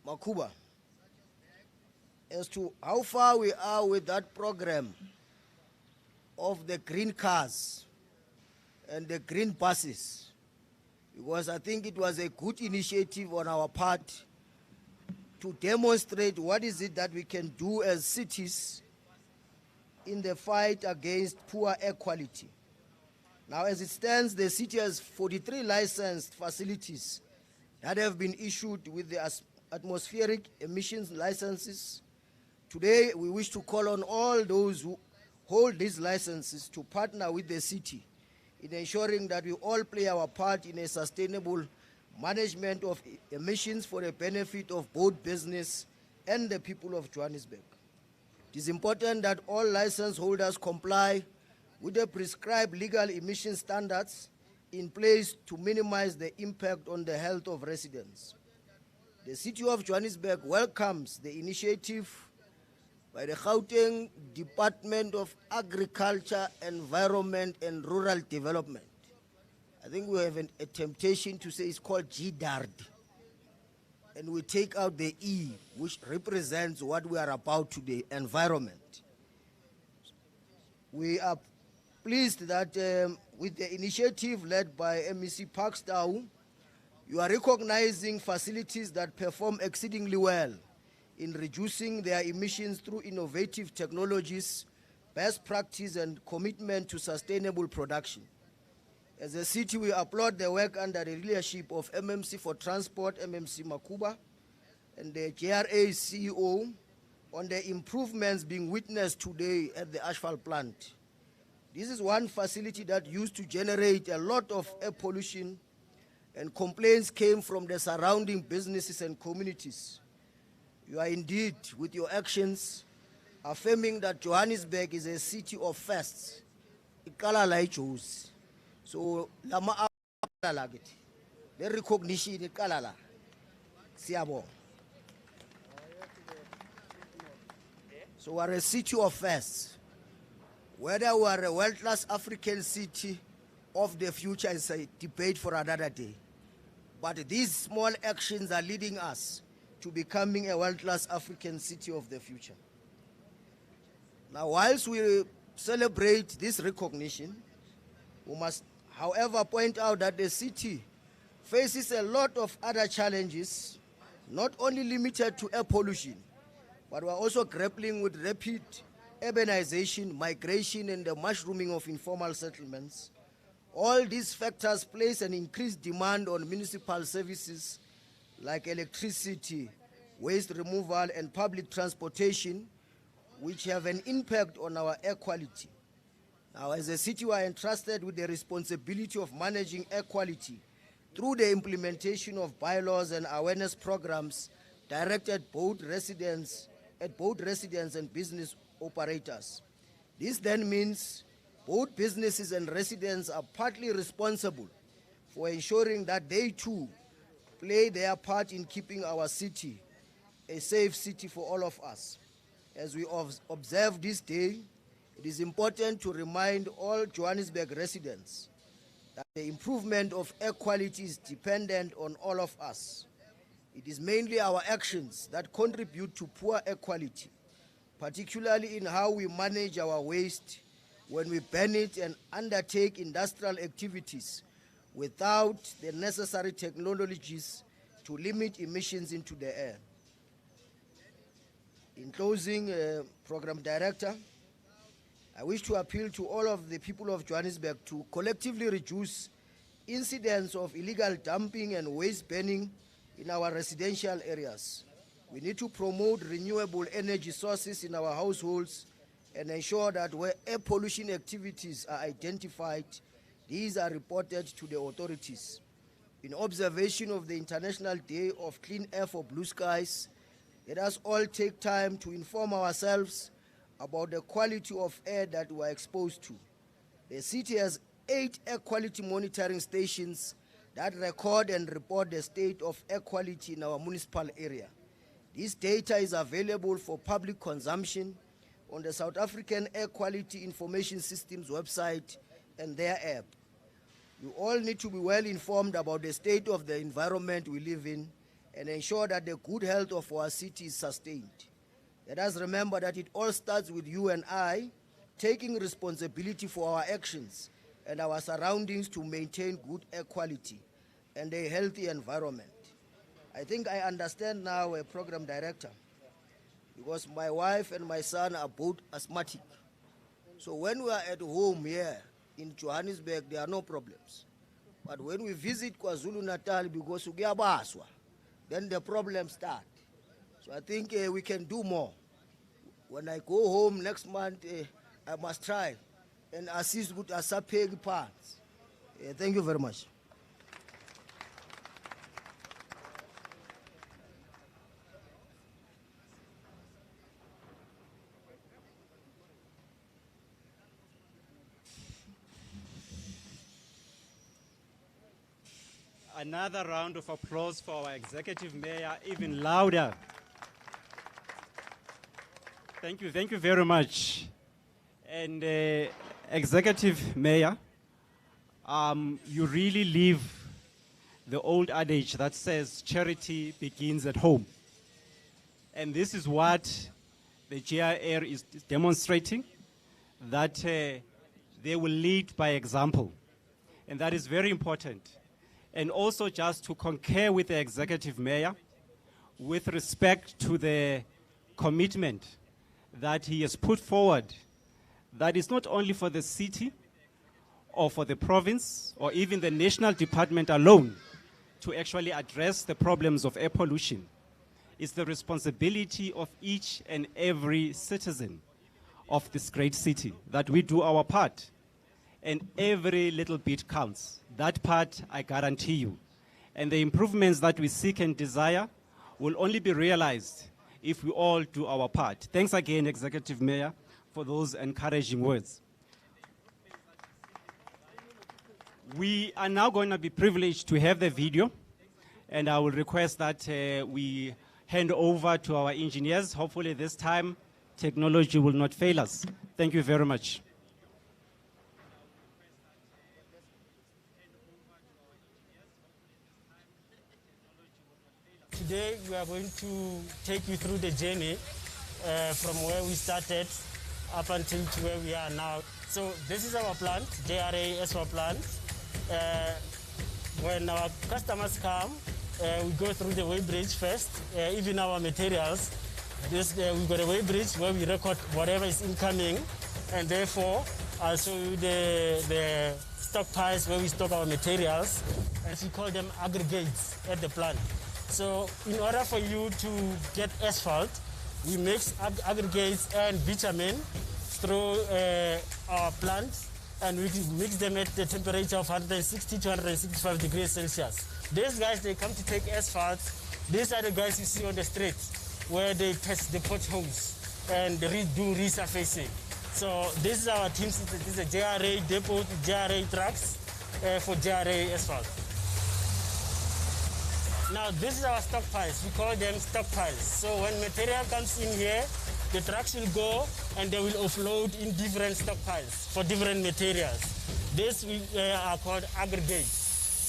Makuba as to how far we are with that program of the green cars and the green buses, because I think it was a good initiative on our part to demonstrate what is it that we can do as cities in the fight against poor air quality. Now, as it stands, the city has 43 licensed facilities that have been issued with the atmospheric emissions licenses. Today, we wish to call on all those who hold these licenses to partner with the city in ensuring that we all play our part in a sustainable management of emissions for the benefit of both business and the people of Johannesburg. It is important that all license holders comply with the prescribed legal emission standards in place to minimize the impact on the health of residents. The City of Johannesburg welcomes the initiative by the Gauteng Department of Agriculture, Environment and Rural Development. I think we have a temptation to say it's called GDARD. And we take out the E, which represents what we are about today, environment. We are pleased that with the initiative led by MEC Parkstown, you are recognizing facilities that perform exceedingly well in reducing their emissions through innovative technologies, best practice and commitment to sustainable production. As a city, we applaud the work under the leadership of MMC for Transport, MMC Makuba, and the JRA CEO on the improvements being witnessed today at the asphalt plant. This is one facility that used to generate a lot of air pollution, and complaints came from the surrounding businesses and communities. You are indeed, with your actions, affirming that Johannesburg is a city of firsts. Ikala la ichus. So lama la git. The recognition ikala la. Siabo. So we are a city of firsts. Whether we are a world-class African city of the future is a debate for another day. But these small actions are leading us to becoming a world-class African city of the future. Now, whilst we celebrate this recognition, we must, however, point out that the city faces a lot of other challenges, not only limited to air pollution, but we're also grappling with rapid urbanization, migration, and the mushrooming of informal settlements. All these factors place an increased demand on municipal services like electricity, waste removal, and public transportation, which have an impact on our air quality. Now, as a city, we are entrusted with the responsibility of managing air quality through the implementation of bylaws and awareness programs directed at both residents and business operators. This then means both businesses and residents are partly responsible for ensuring that they too play their part in keeping our city a safe city for all of us. As we observe this day, it is important to remind all Johannesburg residents that the improvement of air quality is dependent on all of us. It is mainly our actions that contribute to poor air quality, particularly in how we manage our waste, when we burn it and undertake industrial activities without the necessary technologies to limit emissions into the air. In closing, Program Director, I wish to appeal to all of the people of Johannesburg to collectively reduce incidents of illegal dumping and waste burning in our residential areas. We need to promote renewable energy sources in our households and ensure that where air pollution activities are identified, these are reported to the authorities. In observation of the International Day of Clean Air for Blue Skies, let us all take time to inform ourselves about the quality of air that we are exposed to. The city has 8 air quality monitoring stations that record and report the state of air quality in our municipal area. This data is available for public consumption on the South African Air Quality Information Systems website and their app. You all need to be well informed about the state of the environment we live in and ensure that the good health of our city is sustained. Let us remember that it all starts with you and I taking responsibility for our actions and our surroundings to maintain good air quality and a healthy environment. I think I understand now, a program director, because my wife and my son are both asthmatic. So when we are at home here in Johannesburg, there are no problems. But when we visit KwaZulu-Natal, because ukuyabaswa, then the problems start. So I think we can do more. When I go home next month, I must try and assist with asapegi parts. Thank you very much. Another round of applause for our executive mayor, even louder. Thank you very much. And executive mayor, you really live the old adage that says charity begins at home. And this is what the GIR is demonstrating, that they will lead by example. And that is very important. And also just to concur with the executive mayor with respect to the commitment that he has put forward, that is not only for the city or for the province or even the national department alone to actually address the problems of air pollution. It's the responsibility of each and every citizen of this great city that we do our part. And every little bit counts. That part, I guarantee you. And the improvements that we seek and desire will only be realized if we all do our part. Thanks again, Executive Mayor, for those encouraging words. We are now going to be privileged to have the video, and I will request that we hand over to our engineers. Hopefully this time, technology will not fail us. Thank you very much. Today we are going to take you through the journey from where we started up until to where we are now. So this is our plant, JRA SO plant. When our customers come, we go through the weighbridge first, even our materials. We've got a weighbridge where we record whatever is incoming, and therefore I'll show you the stockpiles where we stock our materials, and we call them aggregates at the plant. So in order for you to get asphalt, we mix aggregates and bitumen through our plant, and we mix them at the temperature of 160 to 165 degrees Celsius. These guys, they come to take asphalt. These are the guys you see on the street where they test the potholes and do resurfacing. So this is our team. This is a JRA depot, JRA trucks for JRA asphalt. Now this is our stockpiles. We call them stockpiles. So when material comes in here, the trucks will go and they will offload in different stockpiles for different materials. This are called aggregates.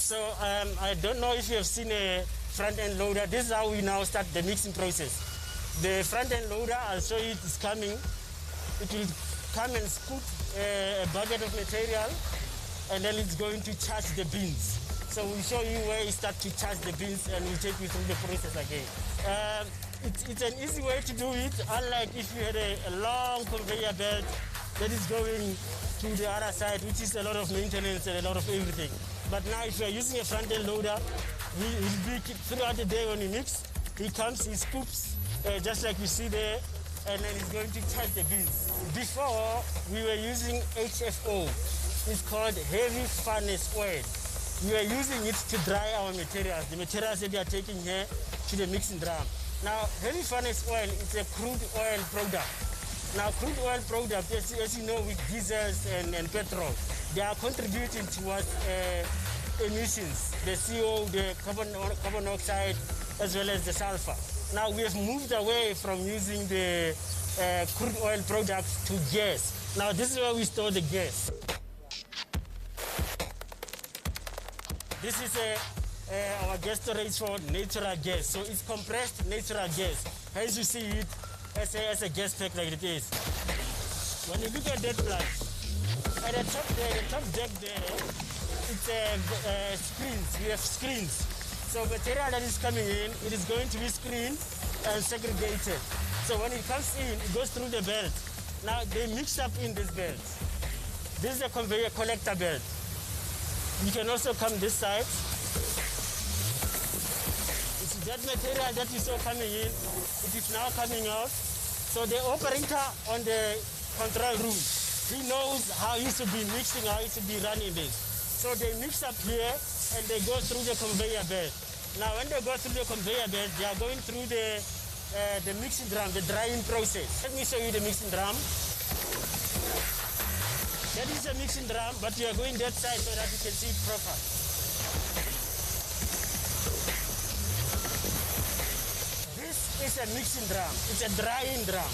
So I don't know if you have seen a front-end loader. This is how we now start the mixing process. The front-end loader, I'll show you, it's coming. It will come and scoop a bucket of material, and then it's going to charge the bins. So we'll show you where you start to charge the bins, and we'll take you through the process again. It's an easy way to do it, unlike if you had a long conveyor belt that is going to the other side, which is a lot of maintenance and a lot of everything. But now if you're using a front-end loader, he'll be throughout the day when he mix, he comes, he scoops, just like you see there, and then he's going to charge the bins. Before, we were using HFO. It's called heavy furnace oil. We are using it to dry our materials. The materials that we are taking here to the mixing drum. Now, heavy furnace oil is a crude oil product. Now, crude oil product, as you know, with diesels and petrol, they are contributing towards emissions, the CO, the carbon monoxide, as well as the sulfur. Now, we have moved away from using the crude oil products to gas. Now, this is where we store the gas. This is our gas storage for natural gas. So it's compressed natural gas. Hence you see it as a gas pack like it is. When you look at that plant, at the top there, the top deck there, it's screens. We have screens. So material that is coming in, it is going to be screened and segregated. So when it comes in, it goes through the belt. Now they mix up in this belt. This is a conveyor collector belt. You can also come this side. It's that material that you saw coming in, it is now coming out. So the operator on the control room, he knows how he should be mixing, how he should be running this. So they mix up here and they go through the conveyor belt. Now when they go through the conveyor belt, they are going through the mixing drum, the drying process. Let me show you the mixing drum. That is a mixing drum, but you are going that side so that you can see it proper. This is a mixing drum. It's a drying drum.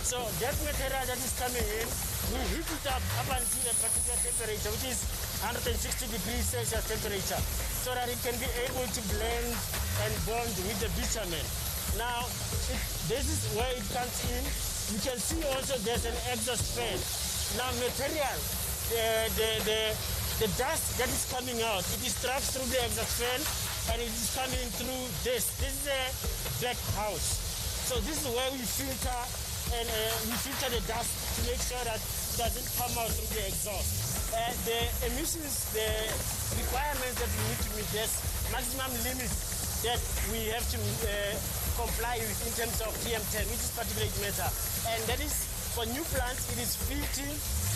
So that material that is coming in, we heat it up until a particular temperature, which is 160 degrees Celsius temperature, so that it can be able to blend and bond with the bitumen. Now, this is where it comes in. You can see also there's an exhaust fan. Now material, the dust that is coming out, it is trapped through the exhaust fan and it is coming through this. This is a back house. So this is where we filter and we filter the dust to make sure that it doesn't come out through the exhaust. The emissions, the requirements that we need to meet, there's maximum limits that we have to comply with in terms of PM10, which is particulate matter. And that is, for new plants, it is 50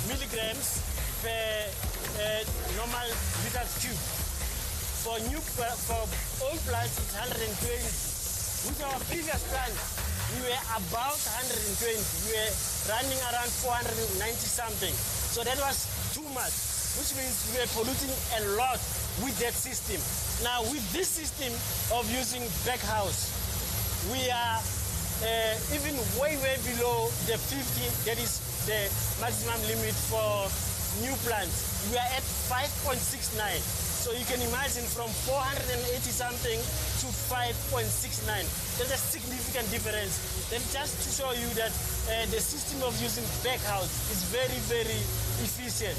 milligrams per normal meter cube. For old plants, it's 120. With our previous plant, we were about 120. We were running around 490 something. So that was too much, which means we were polluting a lot with that system. Now with this system of using backhouse, we are even way below the 50, that is the maximum limit for new plants. We are at 5.69. So you can imagine from 480 something to 5.69. There's a significant difference. Then just to show you that the system of using backhouse is very efficient.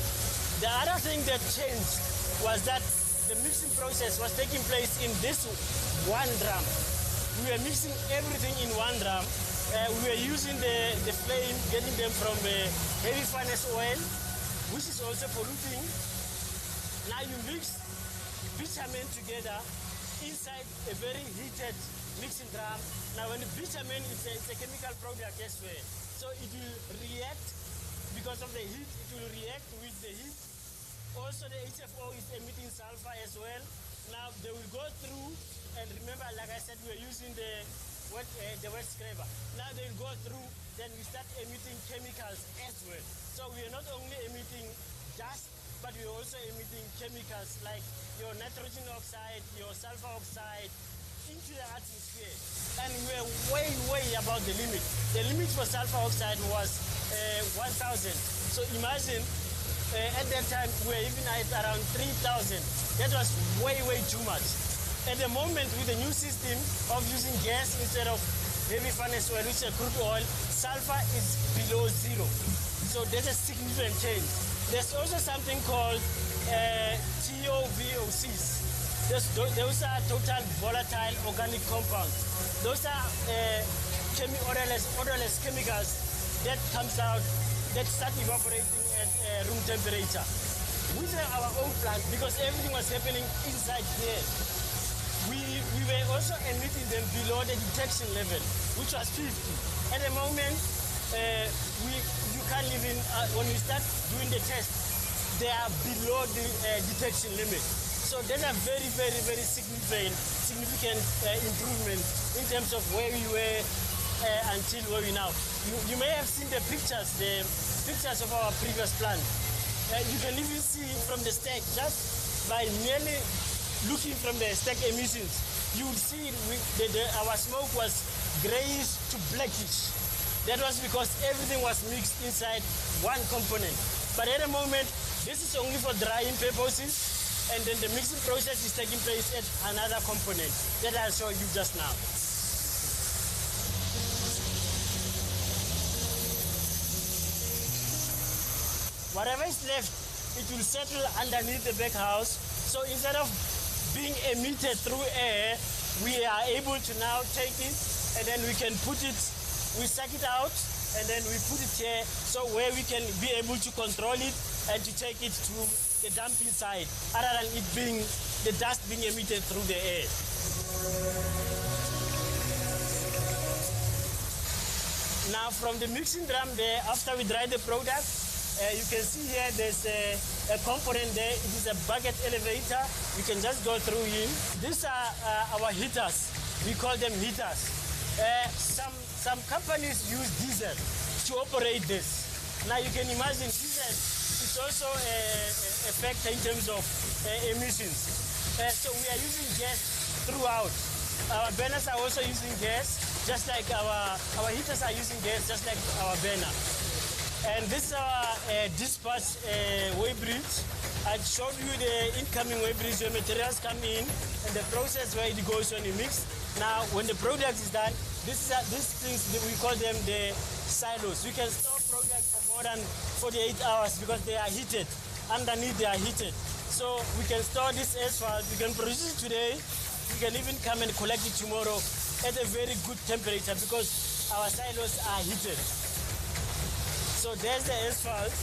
The other thing that changed was that the mixing process was taking place in this one drum. We were mixing everything in one drum. We were using the flame, getting them from heavy furnace oil, which is also polluting. Now you mix bitumen together inside a very heated mixing drum. Now when the bitumen is a chemical product as well. So it will react, because of the heat, it will react with the heat. Also the HFO is emitting sulfur as well. Now they will go through, and remember, like I said, we're using the wet scraper. Now they will go through, then we start emitting chemicals as well. So we are not only emitting dust, but we're also emitting chemicals like your nitrogen oxide, your sulfur oxide into the atmosphere. And we're way above the limit. The limit for sulfur oxide was 1,000. So imagine at that time we were even at around 3,000. That was way too much. At the moment, with the new system of using gas instead of heavy furnace oil, which is crude oil, sulfur is below zero. So there's a significant change. There's also something called TOVOCs. Those are total volatile organic compounds. Those are odorless chemicals that comes out, that start evaporating at room temperature. With our own plant, because everything was happening inside here, we were also emitting them below the detection level, which was 50. At the moment, you can't even, when we start doing the test, they are below the detection limit. So there's a very significant improvement in terms of where we were until where we now. You may have seen the pictures of our previous plant. You can even see from the stack, just by merely looking from the stack emissions, you will see our smoke was grayish to blackish. That was because everything was mixed inside one component. But at the moment, this is only for drying purposes, and then the mixing process is taking place at another component that I'll show you just now. Whatever is left, it will settle underneath the back house. So instead of being emitted through air, we are able to now take it and then we can put it, we suck it out and then we put it here, so where we can be able to control it and to take it to the dumping side, other than it being, the dust being emitted through the air. Now from the mixing drum there, after we dry the product, you can see here there's a component there. It is a bucket elevator. You can just go through him. These are our heaters. We call them heaters. Some companies use diesel to operate this. Now you can imagine diesel is also a factor in terms of emissions. So we are using gas throughout. Our burners are also using gas, just like our heaters are using gas, just like our burner. And this is our dispatch weigh bridge. I showed you the incoming weigh bridge where materials come in and the process where it goes on the mix. Now, when the product is done, these things, we call them the silos. We can store products for more than 48 hours because they are heated. Underneath, they are heated. So we can store this asphalt. We can produce it today. We can even come and collect it tomorrow at a very good temperature because our silos are heated. So there's the asphalt.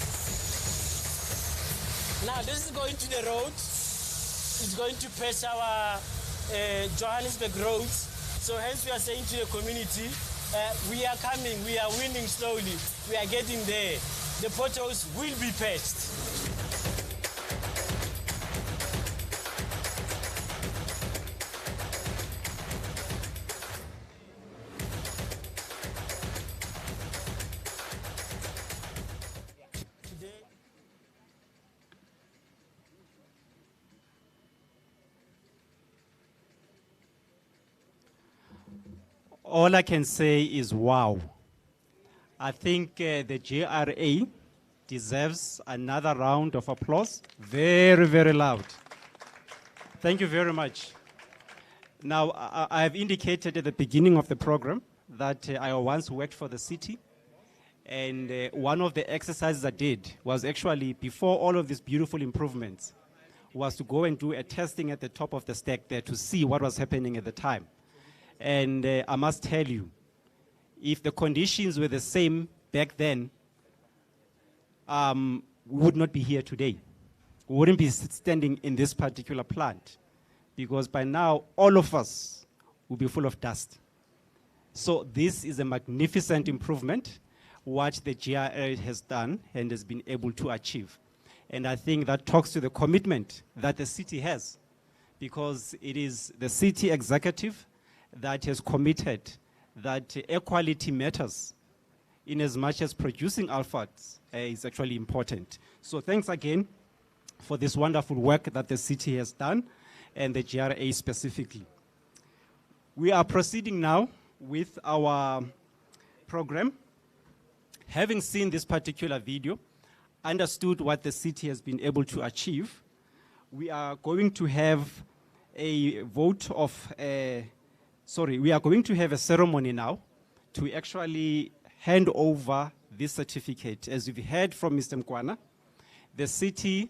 Now this is going to the road. It's going to patch our Johannesburg roads. So hence we are saying to the community, we are coming, we are winning slowly. We are getting there. The potholes will be patched. All I can say is wow. I think the JRA deserves another round of applause. Very, very loud. Thank you very much. Now, I have indicated at the beginning of the program that I once worked for the city. And one of the exercises I did was actually, before all of these beautiful improvements, was to go and do a testing at the top of the stack there to see what was happening at the time. And I must tell you, if the conditions were the same back then, we would not be here today. We wouldn't be standing in this particular plant because by now, all of us will be full of dust. So this is a magnificent improvement, what the GRA has done and has been able to achieve. And I think that talks to the commitment that the city has, because it is the city executive that has committed that air quality matters in as much as producing alphas is actually important. So thanks again for this wonderful work that the city has done and the GRA specifically. We are proceeding now with our program. Having seen this particular video, understood what the city has been able to achieve, we are going to have a vote of we are going to have a ceremony now to actually hand over this certificate. As you've heard from Mr. Mkwana, the city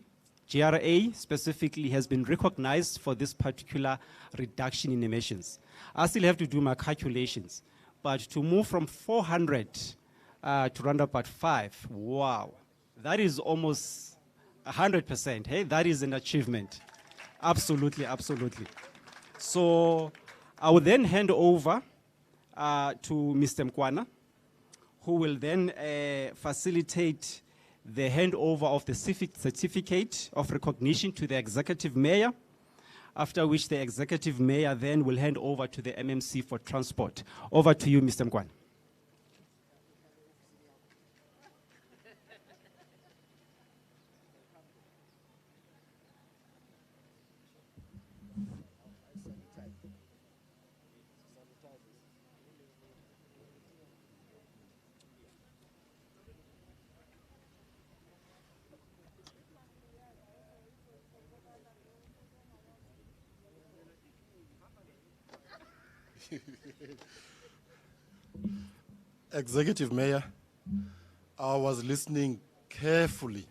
GRA specifically has been recognized for this particular reduction in emissions. I still have to do my calculations, but to move from 400 to round about 5, wow, that is almost 100%. Hey, that is an achievement. Absolutely, absolutely. So I will then hand over to Mr. Mkwana, who will then facilitate the handover of the certificate of recognition to the executive mayor, after which the executive mayor then will hand over to the MMC for transport. Over to you, Mr. Mkwana. Executive Mayor, I was listening carefully,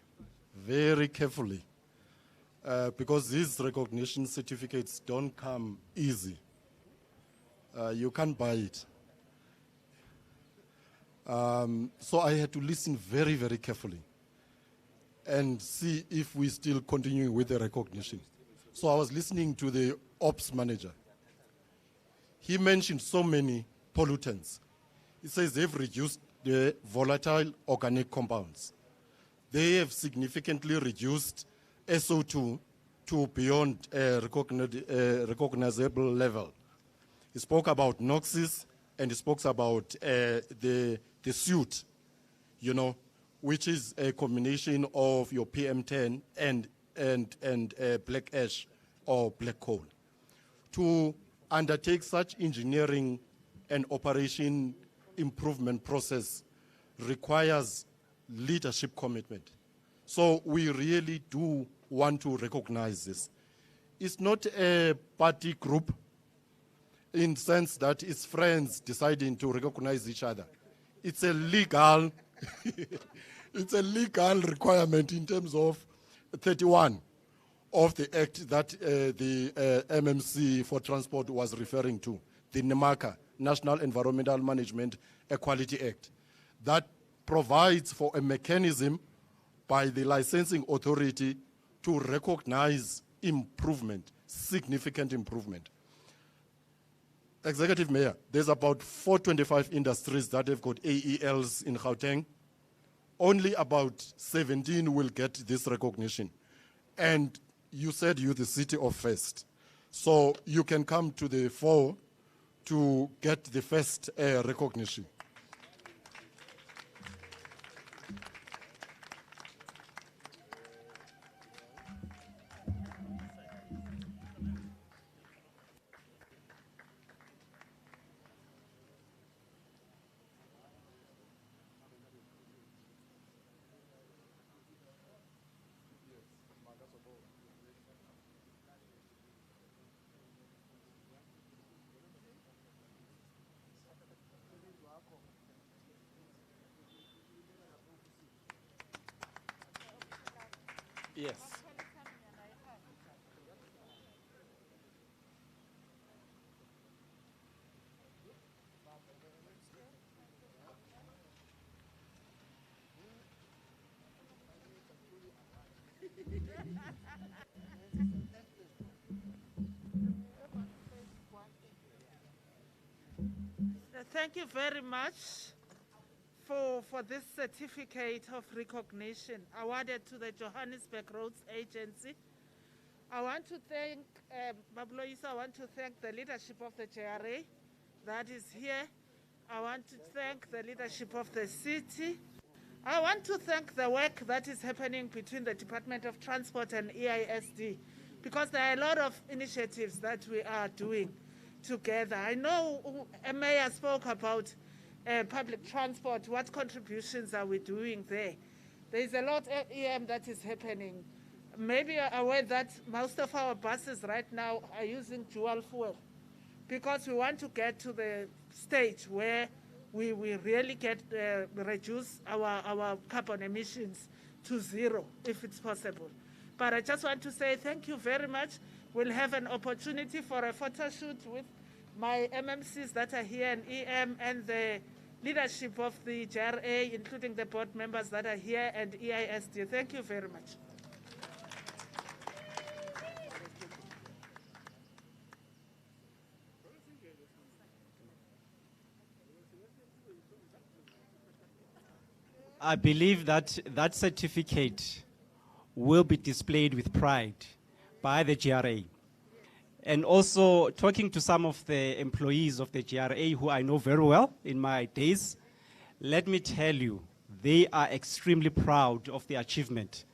very carefully, because these recognition certificates don't come easy. You can't buy it. So I had to listen very, very carefully and see if we still continue with the recognition. So I was listening to the ops manager. He mentioned so many pollutants. He says they've reduced the volatile organic compounds. They have significantly reduced SO2 to beyond a recognizable level. He spoke about NOxes, and he spoke about the suit, you know, which is a combination of your PM10 and black ash or black coal. To undertake such engineering and operation improvement process requires leadership commitment. So we really do want to recognize this. It's not a party group in the sense that it's friends deciding to recognize each other. It's a legal, it's a legal requirement in terms of 31 of the act that the MMC for Transport was referring to, the NEMACA, National Environmental Management Equality Act, that provides for a mechanism by the licensing authority to recognize improvement, significant improvement. Executive Mayor, there's about 425 industries that have got AELs in Gauteng. Only about 17 will get this recognition. And you said you're the city of first. So you can come to the fore to get the first recognition. Yes. Thank you very much for this certificate of recognition awarded to the Johannesburg Roads Agency. I want to thank, Babloisa, I want to thank the leadership of the JRA that is here. I want to thank the leadership of the city. I want to thank the work that is happening between the Department of Transport and EISD, because there are a lot of initiatives that we are doing together. I know Mayor spoke about public transport. What contributions are we doing there? There is a lot of EM that is happening. Maybe you're aware that most of our buses right now are using dual fuel, because we want to get to the stage where we really get reduce our carbon emissions to zero, if it's possible. But I just want to say thank you very much. We'll have an opportunity for a photo shoot with my MMCs that are here in EM and the leadership of the JRA, including the board members that are here, and EISD. Thank you very much. I believe that that certificate will be displayed with pride by the GRA. And also talking to some of the employees of the GRA who I know very well in my days, let me tell you, they are extremely proud of the achievement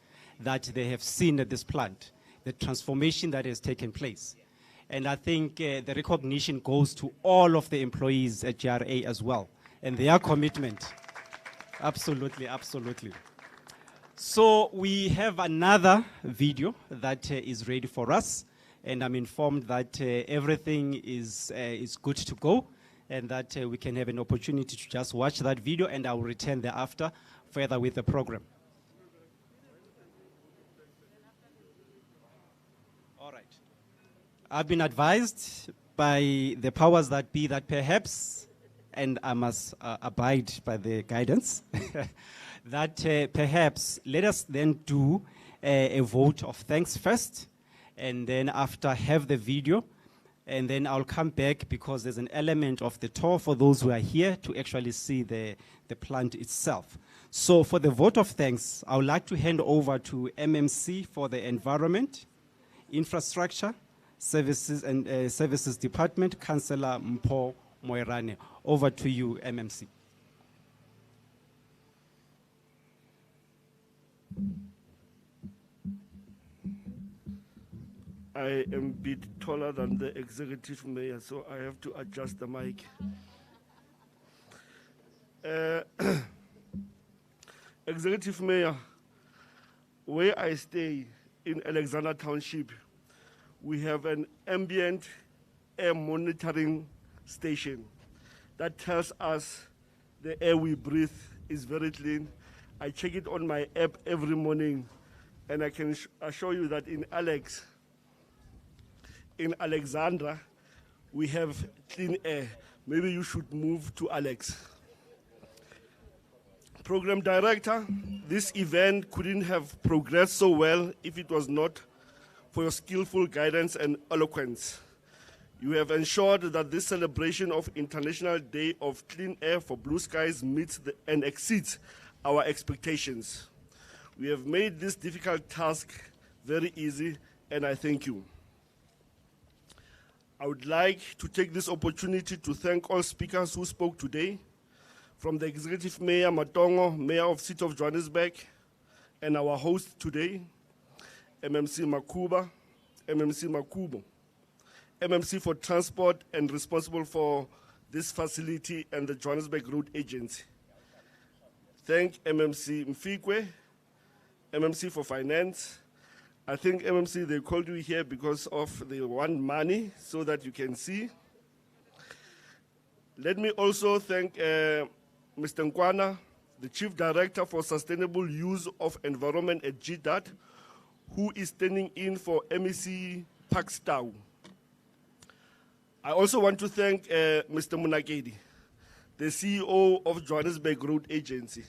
that they have seen at this plant, the transformation that has taken place. And I think the recognition goes to all of the employees at GRA as well, and their commitment. Absolutely, absolutely. So we have another video that is ready for us. and I'm informed that everything is good to go, and that we can have an opportunity to just watch that video, and I'll return thereafter further with the program. All right. I've been advised by the powers that be that perhaps, and I must abide by the guidance, that perhaps let us then do a vote of thanks first, and then after have the video, and then I'll come back because there's an element of the tour for those who are here to actually see the plant itself. So for the vote of thanks, I would like to hand over to MMC for the Environment, Infrastructure, Services and Services Department, Councillor Mpho Moerane. Over to you, MMC. I am a bit taller than the executive mayor, so I have to adjust the mic. Executive mayor, where I stay in Alexander Township, we have an ambient air monitoring station that tells us the air we breathe is very clean. I check it on my app every morning, and I can assure you that in Alexandra, we have clean air. Maybe you should move to Alex. Program Director, this event couldn't have progressed so well if it was not for your skillful guidance and eloquence. You have ensured that this celebration of International Day of Clean Air for Blue Skies meets and exceeds our expectations. We have made this difficult task very easy, and I thank you. I would like to take this opportunity to thank all speakers who spoke today, from the Executive Mayor Matongo, Mayor of City of Johannesburg, and our host today, MMC Makuba, MMC Makubo, MMC for Transport and responsible for this facility and the Johannesburg Road Agency. Thank MMC Mfikwe, MMC for Finance. I think MMC, they called you here because of they want money so that you can see. Let me also thank Mr. Nkwana, the Chief Director for Sustainable Use of Environment at GDAT, who is standing in for MEC Pakstow. I also want to thank Mr. Munakedi, the CEO of Johannesburg Road Agency.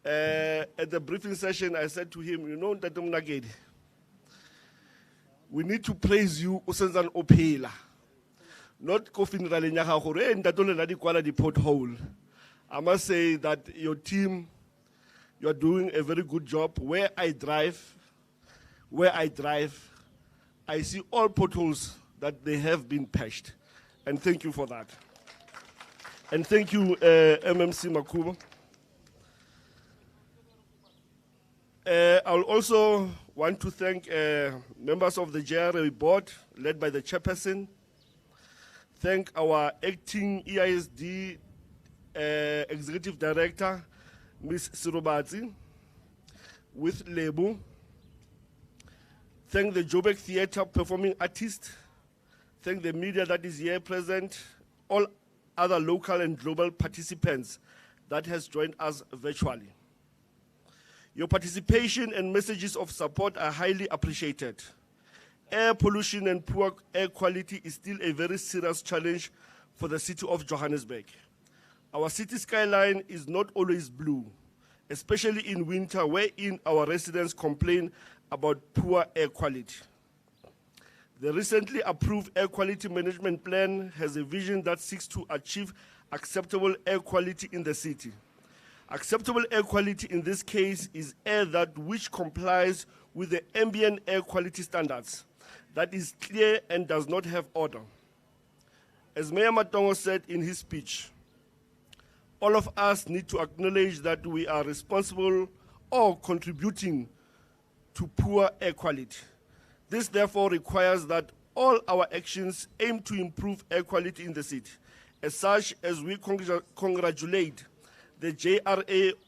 At the briefing session, I said to him, you know, Mr. Munakedi, we need to praise you usenzan ophela. Not kofinrale nyaga gore ntatole la di kwala di pothole. I must say that your team, you are doing a very good job. Where I drive, I see all potholes that they have been patched. And thank you for that. And thank you, MMC Makuba. I'll also want to thank members of the JRA board, led by the chairperson. Thank our acting EISD executive director, Ms. Sirobatsi, with Lebu. Thank the Joburg Theatre performing artists. Thank the media that is here present, all other local and global participants that has joined us virtually. Your participation and messages of support are highly appreciated. Air pollution and poor air quality is still a very serious challenge for the city of Johannesburg. Our city skyline is not always blue, especially in winter, wherein our residents complain about poor air quality. The recently approved Air Quality Management Plan has a vision that seeks to achieve acceptable air quality in the city. Acceptable air quality in this case is air that which complies with the ambient air quality standards, that is clear and does not have odor. As Mayor Matongo said in his speech, all of us need to acknowledge that we are responsible or contributing to poor air quality. This therefore requires that all our actions aim to improve air quality in the city. As such, as we congratulate the JRA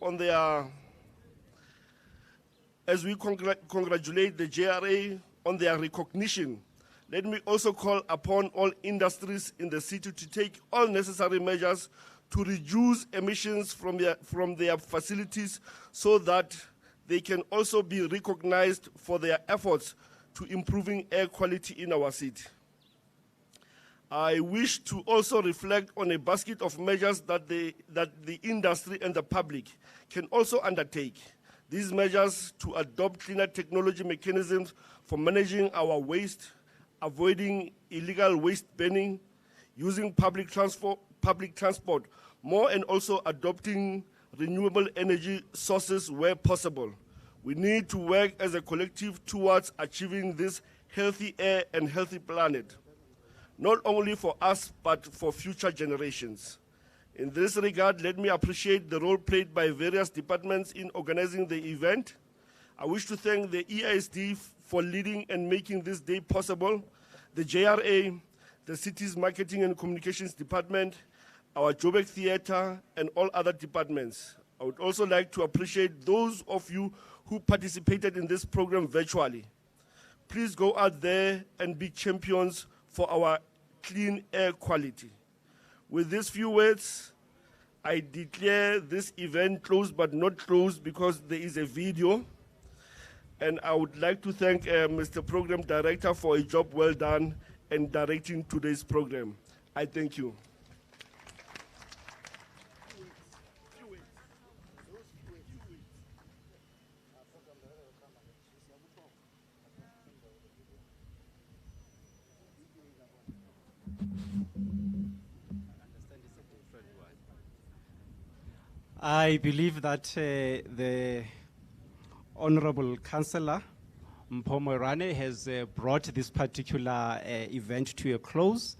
on their recognition Let me also call upon all industries in the city to take all necessary measures to reduce emissions from their facilities so that they can also be recognized for their efforts to improving air quality in our city. I wish to also reflect on a basket of measures that the industry and the public can also undertake. These measures to adopt cleaner technology mechanisms for managing our waste, avoiding illegal waste burning, using public transport more, and also adopting renewable energy sources where possible. We need to work as a collective towards achieving this healthy air and healthy planet, not only for us, but for future generations. In this regard, let me appreciate the role played by various departments in organizing the event. I wish to thank the EISD for leading and making this day possible, the JRA, the city's marketing and communications department, our Joburg Theatre, and all other departments. I would also like to appreciate those of you who participated in this program virtually. Please go out there and be champions for our clean air quality. With these few words, I declare this event closed, but not closed because there is a video. And I would like to thank Mr. Program Director for a job well done in directing today's program. I thank you. I believe that the Honorable Councillor Mpomorane has brought this particular event to a close.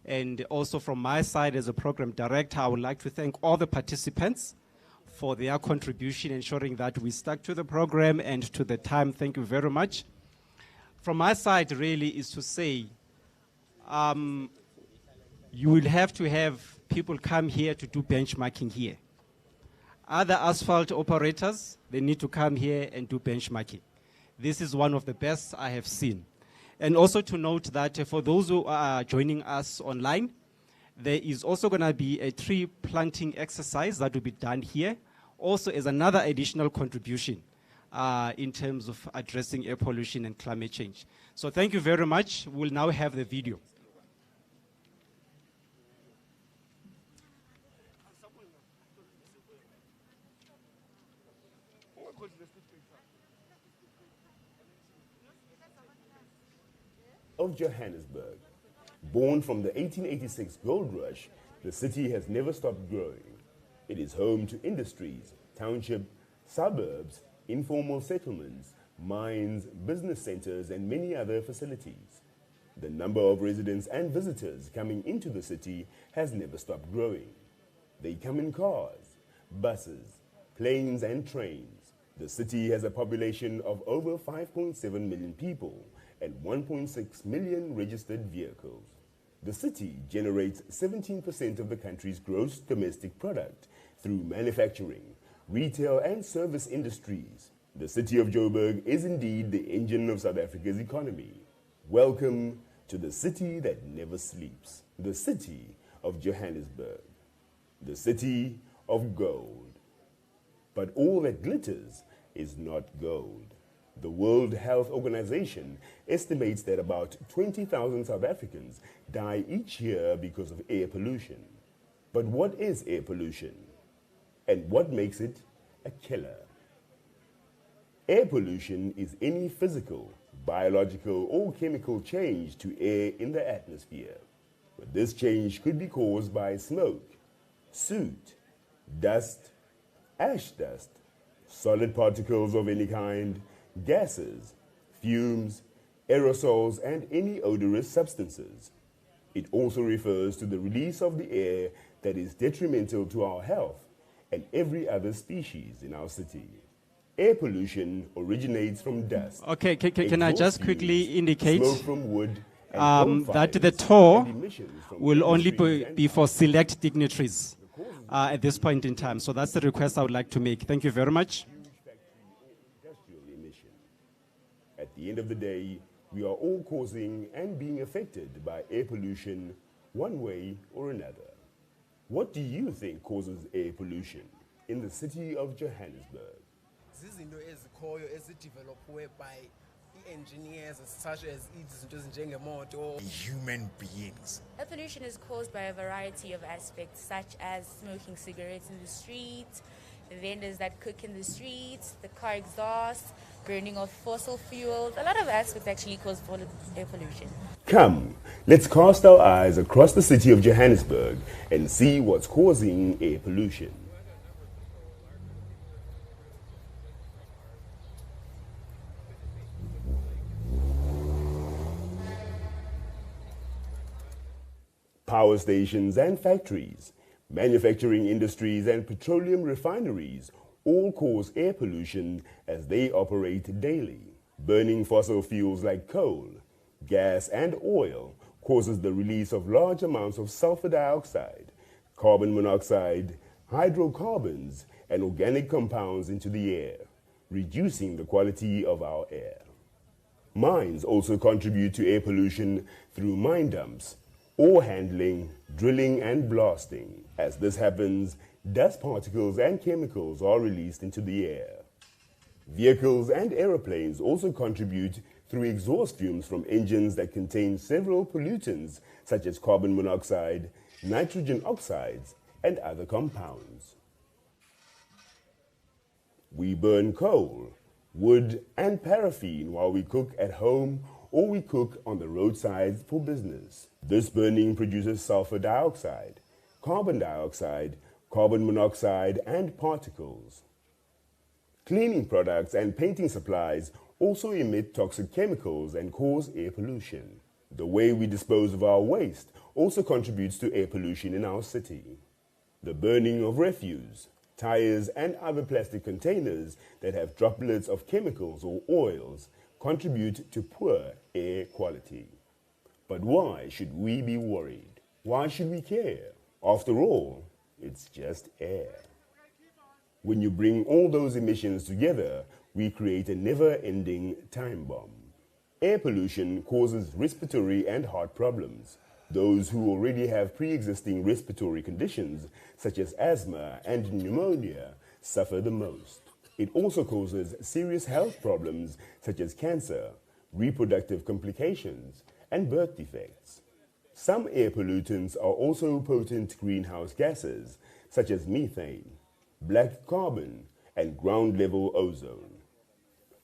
And also from my side as a program director, I would like to thank all the participants for their contribution, ensuring that we stuck to the program and to the time. Thank you very much. From my side really is to say, you will have to have people come here to do benchmarking here. Other asphalt operators, they need to come here and do benchmarking. This is one of the best I have seen. And also to note that for those who are joining us online, there is also going to be a tree planting exercise that will be done here, also as another additional contribution in terms of addressing air pollution and climate change. So thank you very much. We'll now have the video. Of Johannesburg. Born from the 1886 gold rush, the city has never stopped growing. It is home to industries, township, suburbs, informal settlements, mines, business centers, and many other facilities. The number of residents and visitors coming into the city has never stopped growing. They come in cars, buses, planes, and trains. The city has a population of over 5.7 million people and 1.6 million registered vehicles. The city generates 17% of the country's gross domestic product through manufacturing, retail, and service industries. The city of Joburg is indeed the engine of South Africa's economy. Welcome to the city that never sleeps, the city of Johannesburg, the city of gold. But all that glitters is not gold. The World Health Organization estimates that about 20,000 South Africans die each year because of air pollution. But what is air pollution? And what makes it a killer? Air pollution is any physical, biological, or chemical change to air in the atmosphere. But this change could be caused by smoke, soot, dust, ash dust, solid particles of any kind, gases, fumes, aerosols, and any odorous substances. It also refers to the release of the air that is detrimental to our health and every other species in our city. Air pollution originates from dust. Okay, can I just quickly indicate smoke from wood, and that the bonfires, tour and emissions from will only industries and be for select dignitaries at this point in time. So that's the request I would like to make. Thank you very much. industrial emission. At the end of the day, We are all causing and being affected by air pollution one way or another. What do you think causes air pollution in the city of Johannesburg? Zizinto ezikhoyo ezidevelopwe by engineers such as izinto ezinjengemoto. Human beings. Air pollution is caused by a variety of aspects, such as smoking cigarettes in the street, vendors that cook in the streets, the car exhaust, burning of fossil fuels. A lot of aspects actually cause air pollution. Come, let's cast our eyes across the city of Johannesburg and see what's causing air pollution. Power stations and factories, manufacturing industries and petroleum refineries all cause air pollution as they operate daily. Burning fossil fuels like coal, gas and oil causes the release of large amounts of sulfur dioxide, carbon monoxide, hydrocarbons and organic compounds into the air, reducing the quality of our air. Mines also contribute to air pollution through mine dumps, ore handling, drilling and blasting. As this happens, dust particles and chemicals are released into the air. Vehicles and aeroplanes also contribute through exhaust fumes from engines that contain several pollutants such as carbon monoxide, nitrogen oxides and other compounds. We burn coal, wood and paraffin while we cook at home or we cook on the roadside for business. This burning produces sulfur dioxide, carbon dioxide, carbon monoxide and particles. Cleaning products and painting supplies also emit toxic chemicals and cause air pollution. The way we dispose of our waste also contributes to air pollution in our city. The burning of refuse, tires and other plastic containers that have droplets of chemicals or oils contribute to poor air quality. But why should we be worried? Why should we care? After all, it's just air. When you bring all those emissions together, we create a never-ending time bomb. Air pollution causes respiratory and heart problems. Those who already have pre-existing respiratory conditions, such as asthma and pneumonia, suffer the most. It also causes serious health problems such as cancer, reproductive complications, and birth defects. Some air pollutants are also potent greenhouse gases such as methane, black carbon, and ground-level ozone.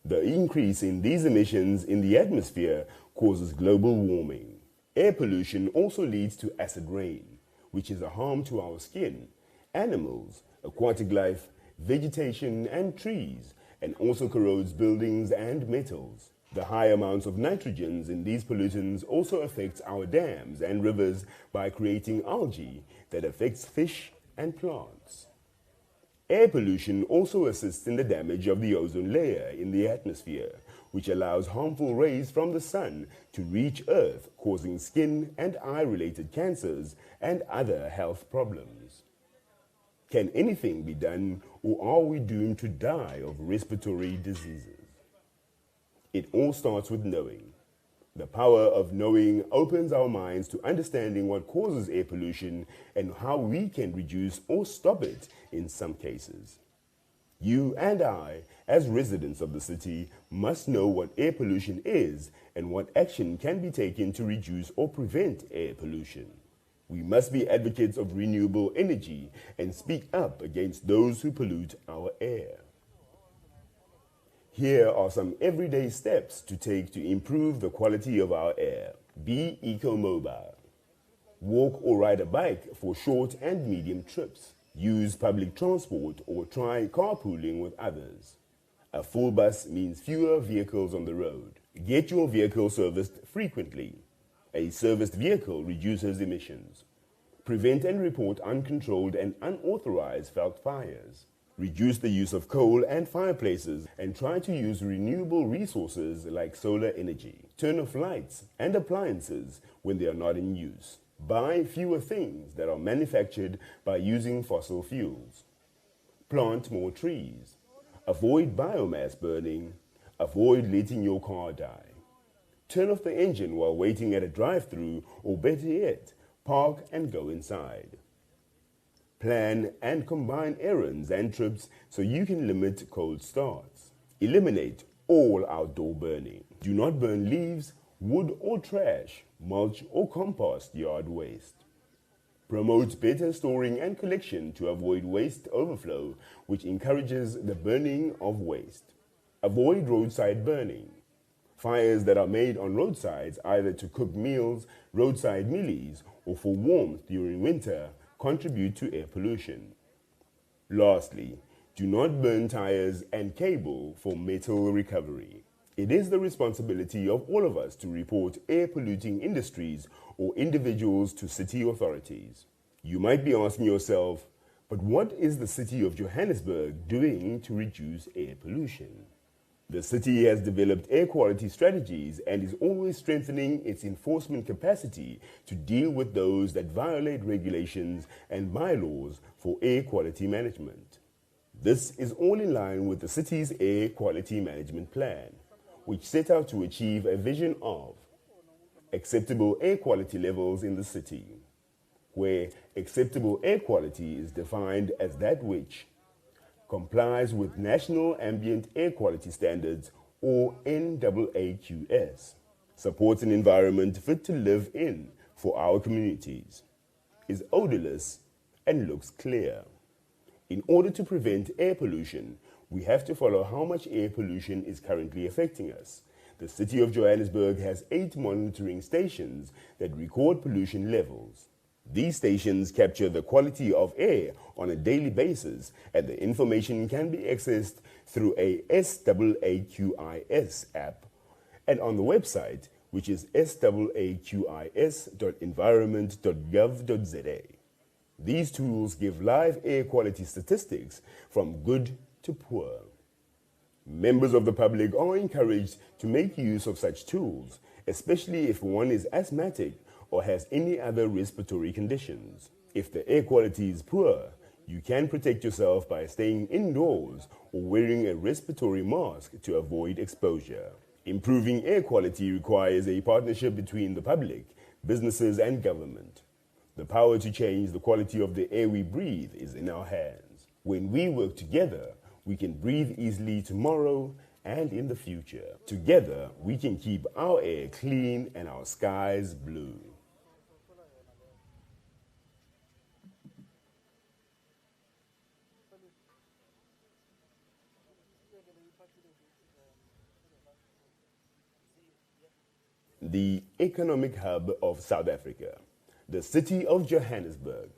The increase in these emissions in the atmosphere causes global warming. Air pollution also leads to acid rain, which is a harm to our skin, animals, aquatic life, vegetation and trees, and also corrodes buildings and metals. The high amounts of nitrogens in these pollutants also affects our dams and rivers by creating algae that affects fish and plants. Air pollution also assists in the damage of the ozone layer in the atmosphere, which allows harmful rays from the sun to reach Earth, causing skin and eye-related cancers and other health problems. Can anything be done, or are we doomed to die of respiratory diseases? It all starts with knowing. The power of knowing opens our minds to understanding what causes air pollution and how we can reduce or stop it in some cases. You and I, as residents of the city, must know what air pollution is and what action can be taken to reduce or prevent air pollution. We must be advocates of renewable energy and speak up against those who pollute our air. Here are some everyday steps to take to improve the quality of our air. Be eco-mobile. Walk or ride a bike for short and medium trips. Use public transport or try carpooling with others. A full bus means fewer vehicles on the road. Get your vehicle serviced frequently. A serviced vehicle reduces emissions. Prevent and report uncontrolled and unauthorized felt fires. Reduce the use of coal and fireplaces and try to use renewable resources like solar energy. Turn off lights and appliances when they are not in use. Buy fewer things that are manufactured by using fossil fuels. Plant more trees. Avoid biomass burning. Avoid letting your car die. turn off the engine while waiting at a drive-thru, or better yet, park and go inside. Plan and combine errands and trips so you can limit cold starts. Eliminate all outdoor burning. Do not burn leaves, wood or trash, mulch or compost yard waste. Promote better storing and collection to avoid waste overflow, which encourages the burning of waste. Avoid roadside burning. Fires that are made on roadsides, either to cook meals, roadside mealies, or for warmth during winter, contribute to air pollution. Lastly, do not burn tires and cable for metal recovery. It is the responsibility of all of us to report air-polluting industries or individuals to city authorities. You might be asking yourself, but what is the city of Johannesburg doing to reduce air pollution? The city has developed air quality strategies and is always strengthening its enforcement capacity to deal with those that violate regulations and bylaws for air quality management. This is all in line with the city's air quality management plan, which set out to achieve a vision of acceptable air quality levels in the city, where acceptable air quality is defined as that which complies with National Ambient Air Quality Standards, or NAAQS, supports an environment fit to live in for our communities, is odorless, and looks clear. In order to prevent air pollution, we have to follow how much air pollution is currently affecting us. The city of Johannesburg has 8 monitoring stations that record pollution levels. These stations capture the quality of air on a daily basis, and the information can be accessed through a SAAQIS app and on the website, which is saaqis.environment.gov.za. These tools give live air quality statistics from good to poor. Members of the public are encouraged to make use of such tools, especially if one is asthmatic or has any other respiratory conditions. If the air quality is poor, you can protect yourself by staying indoors or wearing a respiratory mask to avoid exposure. Improving air quality requires a partnership between the public, businesses, and government. The power to change the quality of the air we breathe is in our hands. When we work together, we can breathe easily tomorrow and in the future. Together, we can keep our air clean and our skies blue. The economic hub of South Africa, the city of Johannesburg,